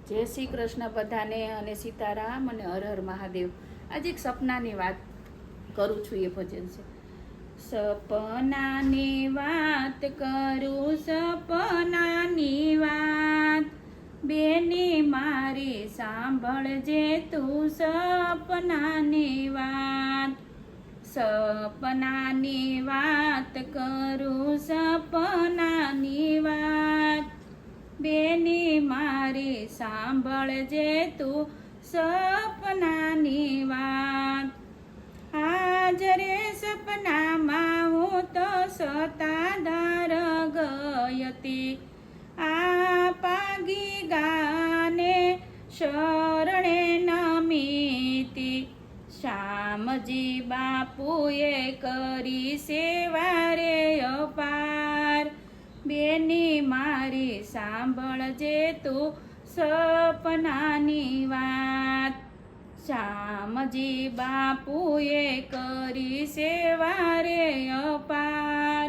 જય શ્રી કૃષ્ણ બધાને અને સીતારામ અને હર હર મહાદેવ। આજે એક સપનાની વાત કરું છું, એ ભજન છે। સપનાની વાત કરું, સપનાની વાત, બેની મારી સાંભળજે તું સપનાની વાત। સપનાની વાત કરું, સપનાની વાત, બેની મારી સાંભળજે તું સપનાની વાત। હાજરે સપનામાં હું તો સતાધાર ગઈ હતી, આ પાગી ગાને શરણે નમીતી। શ્યામજી બાપુએ કરી સેવા રે અપાર, બેની મારી સાંભળજે તું સપનાની વાત। શ્યામજી બાપુએ કરી સેવા રે અપાર,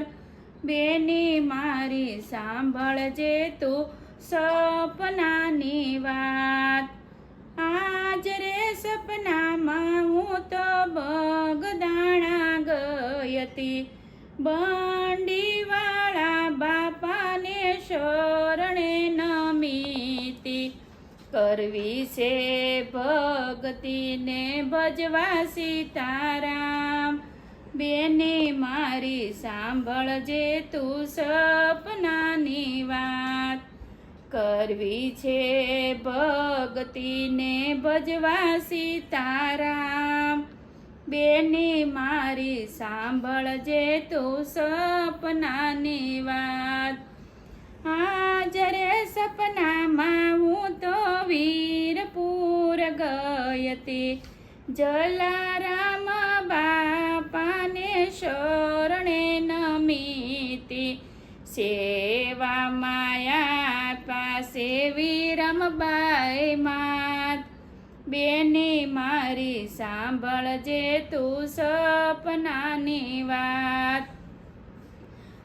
બેની મારી સાંભળજે તું સપનાની વાત। આજ રે સપનામાં હું તો બગદાણા ગઈ હતી, બંડીવાળા બાપાને શરણે નમીતી। કરવી છે ભગતીને ભજવા સીતારામ, બેની મારી સાંભળજે તું સપનાની વાત। કરવી છે ભગતીને ભજવા સીતારામ, બેની મારી સાંભળજે તું સપનાની વાત। હાજરે સપનામાં હું તો વીરપુર ગઈ હતી, જલારામ બાપાને શરણે નમીતી। સેવા માયા પાસે વિરમબાઈ માત, બેની મારી સાંભળજે તું સપનાની વાત।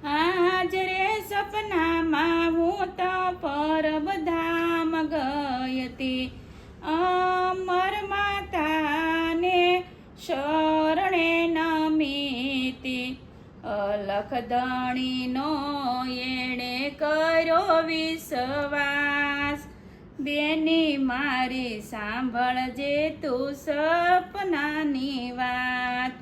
હાજરે સપનામાં હું તો પરબધામ ગઈ હતી, અમર માતાને શરણે નમીતી। અલખ ધણીનો એણે કર્યો વિશ્વાસ, બેની મારી સાંભળજે તું સપનાની વાત।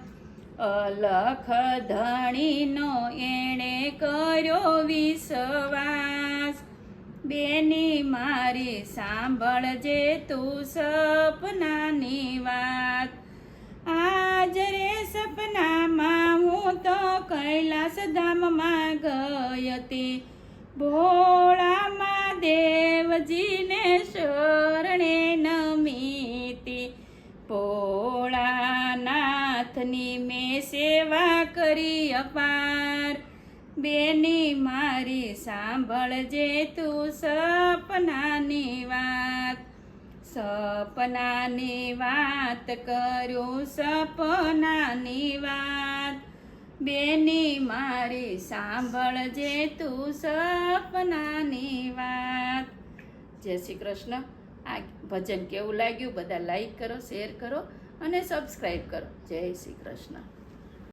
અલખ ધણીનો એણે કર્યો વિશ્વાસ, બેની મારી સાંભળજે તું સપનાની વાત। આજ રે સપનામાં હું તો કૈલાસ ધામમાં ગઈ હતી, ભોળા મહાદેવજીને શરણે નમીતી। ભોળાનાથની મેં સેવા કરી અપાર, બેની મારી સાંભળજે તું સપનાની વાત। સપનાની વાત કરું, સપનાની વાત, બેની મારી સાંભળજે તું સપનાની વાત। જય શ્રી કૃષ્ણ। આ ભજન કેવું લાગ્યું બધા લાઈક કરો, શેર કરો અને સબસ્ક્રાઈબ કરો। જય શ્રી કૃષ્ણ।